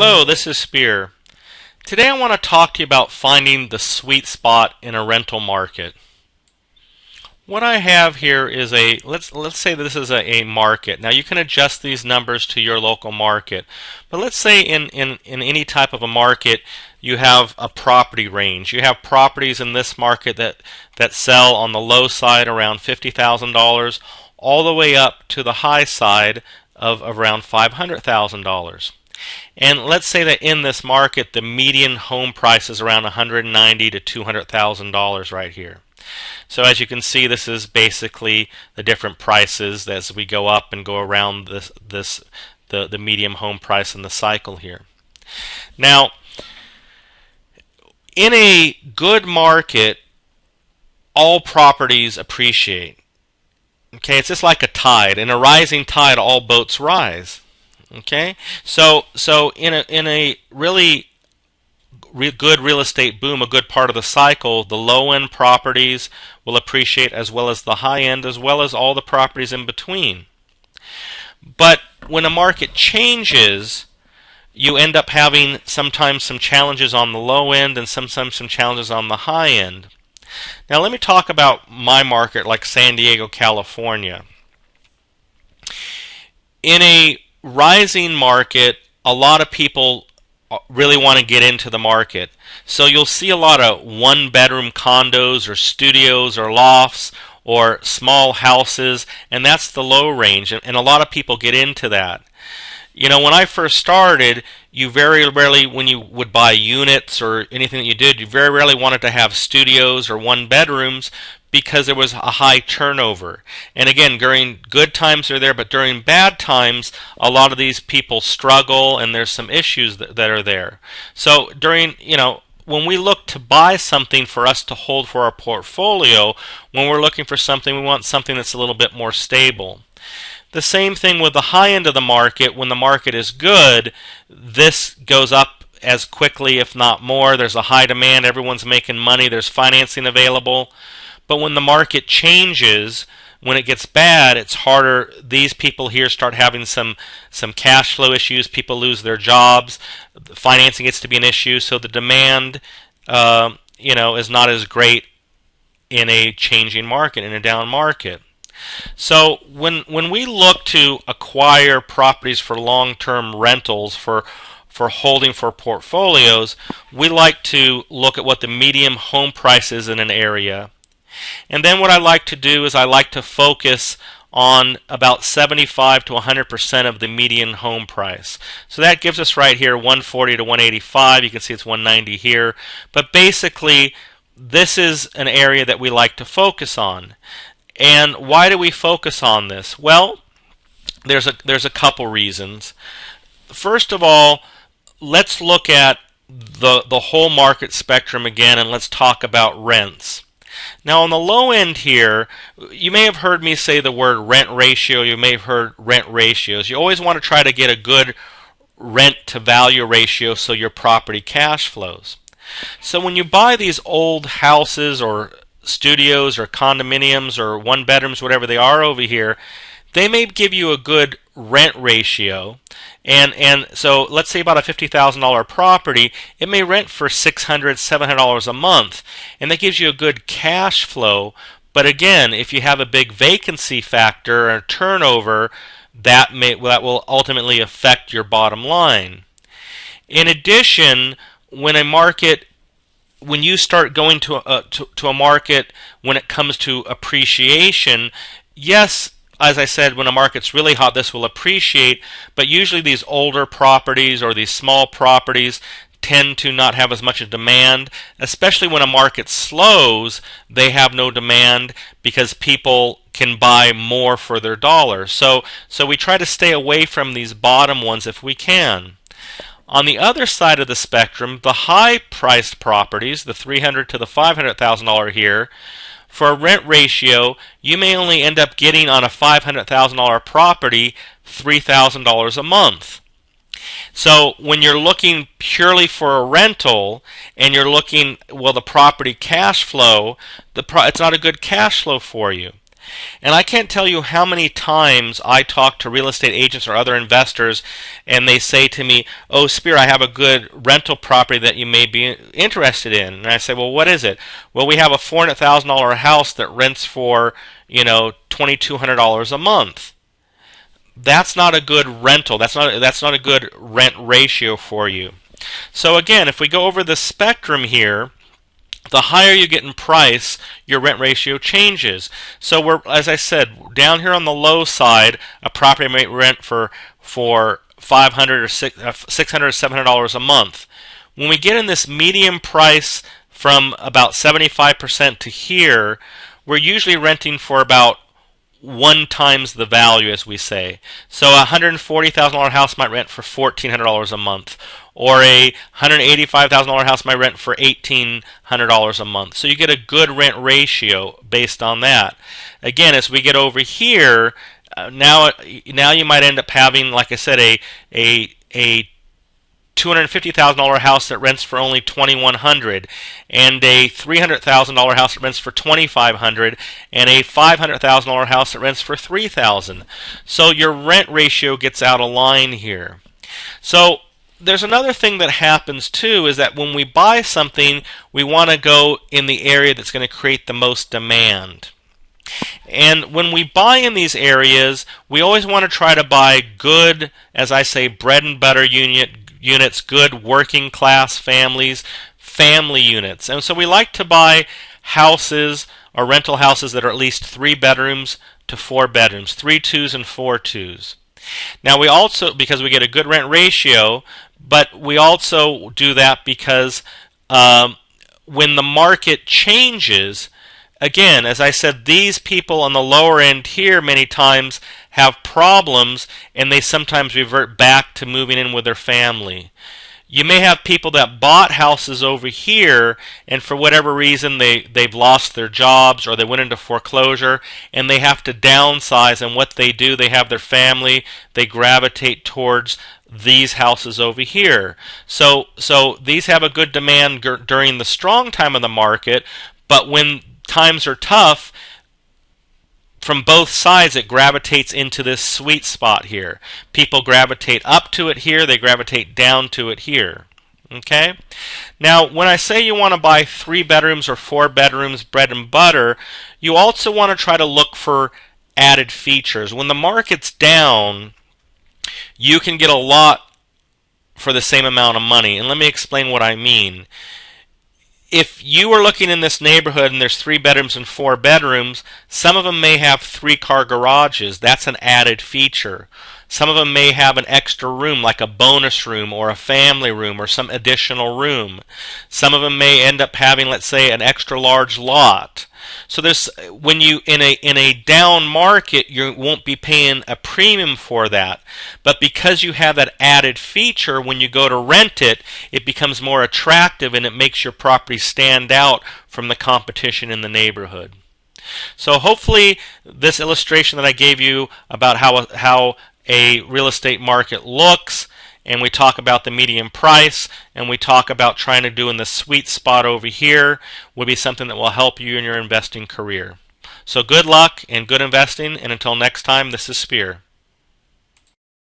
Hello, this is Spear. Today I want to talk to you about finding the sweet spot in a rental market. What I have here is let's say this is a market. Now you can adjust these numbers to your local market. But let's say in any type of a market you have a property range. You have properties in this market that sell on the low side around $50,000 all the way up to the high side of around $500,000. And let's say that in this market the median home price is around $190,000 to $200,000 right here. So as you can see, this is basically the different prices as we go up and go around the medium home price in the cycle here. Now, in a good market, all properties appreciate. Okay, it's just like a tide. In a rising tide, all boats rise. Okay, so in a really good real estate boom, a good part of the cycle, the low-end properties will appreciate as well as the high-end, as well as all the properties in between. But when a market changes, you end up having sometimes some challenges on the low end and sometimes some challenges on the high end. Now let me talk about my market, like San Diego, California. In a rising market, a lot of people really want to get into the market. So you'll see a lot of one-bedroom condos or studios or lofts or small houses, and that's the low range, and a lot of people get into that. You know, when I first started, you very rarely, when you would buy units or anything that you did, you very rarely wanted to have studios or one bedrooms because there was a high turnover. And again, during good times they're there, but during bad times, a lot of these people struggle and there's some issues that are there. So when we look to buy something for us to hold for our portfolio, when we're looking for something, we want something that's a little bit more stable. The same thing with the high end of the market. When the market is good, this goes up as quickly, if not more. There's a high demand, everyone's making money, there's financing available. But when the market changes, when it gets bad, it's harder. These people here start having some cash flow issues. People lose their jobs. Financing gets to be an issue. So the demand, is not as great in a changing market, in a down market. So when we look to acquire properties for long-term rentals, for holding for portfolios, we like to look at what the median home price is in an area. And then what I like to do is I like to focus on about 75 to 100% of the median home price. So that gives us right here 140 to 185. You can see it's 190 here. But basically, this is an area that we like to focus on. And why do we focus on this? Well, there's a couple reasons. First of all, let's look at the whole market spectrum again, and let's talk about rents. Now on the low end here, you may have heard me say the word rent ratio, you may have heard rent ratios. You always want to try to get a good rent to value ratio so your property cash flows. So when you buy these old houses or studios or condominiums or one bedrooms, whatever they are over here, they may give you a good rent ratio. And so let's say about a $50,000 property, it may rent for $600, $700 a month, and that gives you a good cash flow. But again, if you have a big vacancy factor or turnover, that will ultimately affect your bottom line. In addition, when you start going to a market when it comes to appreciation, yes, as I said, when a market's really hot, this will appreciate, but usually these older properties or these small properties tend to not have as much a demand, especially when a market slows, they have no demand because people can buy more for their dollar. So we try to stay away from these bottom ones if we can. On the other side of the spectrum, the high-priced properties, the $300,000 to the $500,000 here, for a rent ratio, you may only end up getting on a $500,000 property $3,000 a month. So when you're looking purely for a rental and you're looking, the property cash flow, it's not a good cash flow for you. And I can't tell you how many times I talk to real estate agents or other investors, and they say to me, "Oh, Spear, I have a good rental property that you may be interested in." And I say, "Well, what is it?" "Well, we have a $400,000 house that rents for, $2,200 a month." That's not a good rental. That's not a good rent ratio for you. So again, if we go over the spectrum here, the higher you get in price, your rent ratio changes. So we're, as I said, down here on the low side, a property may rent for $500 or $600 or $700 a month. When we get in this medium price from about 75% to here, we're usually renting for about 1 times the value, as we say. So a $140,000 house might rent for $1,400 a month, or a $185,000 house might rent for $1,800 a month. So you get a good rent ratio based on that. Again, as we get over here, now you might end up having, like I said, a $250,000 house that rents for only $2,100, and a $300,000 house that rents for $2,500, and a $500,000 house that rents for $3,000. So your rent ratio gets out of line here. So there's another thing that happens too, is that when we buy something, we want to go in the area that's going to create the most demand. And when we buy in these areas, we always want to try to buy good, as I say, bread and butter units, good working class families, family units. And so we like to buy houses or rental houses that are at least 3 bedrooms to 4 bedrooms, 3 2s and 4 2s. Now we also, because we get a good rent ratio, but we also do that because when the market changes, again, as I said, these people on the lower end here many times have problems, and they sometimes revert back to moving in with their family. You may have people that bought houses over here, and for whatever reason they've lost their jobs, or they went into foreclosure, and they have to downsize, and what they do, they have their family, they gravitate towards these houses over here. So these have a good demand during the strong time of the market, but when times are tough, from both sides it gravitates into this sweet spot here. People gravitate up to it here, they gravitate down to it here. Okay? Now, when I say you want to buy 3 bedrooms or 4 bedrooms, bread and butter, you also want to try to look for added features. When the market's down, you can get a lot for the same amount of money. And let me explain what I mean. If you are looking in this neighborhood and there's 3 bedrooms and 4 bedrooms, some of them may have 3-car garages. That's an added feature. Some of them may have an extra room, like a bonus room or a family room or some additional room. Some of them may end up having, let's say, an extra large lot. So there's, when you in a down market, you won't be paying a premium for that. But because you have that added feature, when you go to rent it, it becomes more attractive, and it makes your property stand out from the competition in the neighborhood. So hopefully this illustration that I gave you about how a real estate market looks, and we talk about the median price, and we talk about trying to do in the sweet spot over here, will be something that will help you in your investing career. So good luck and good investing, and until next time, this is Spear.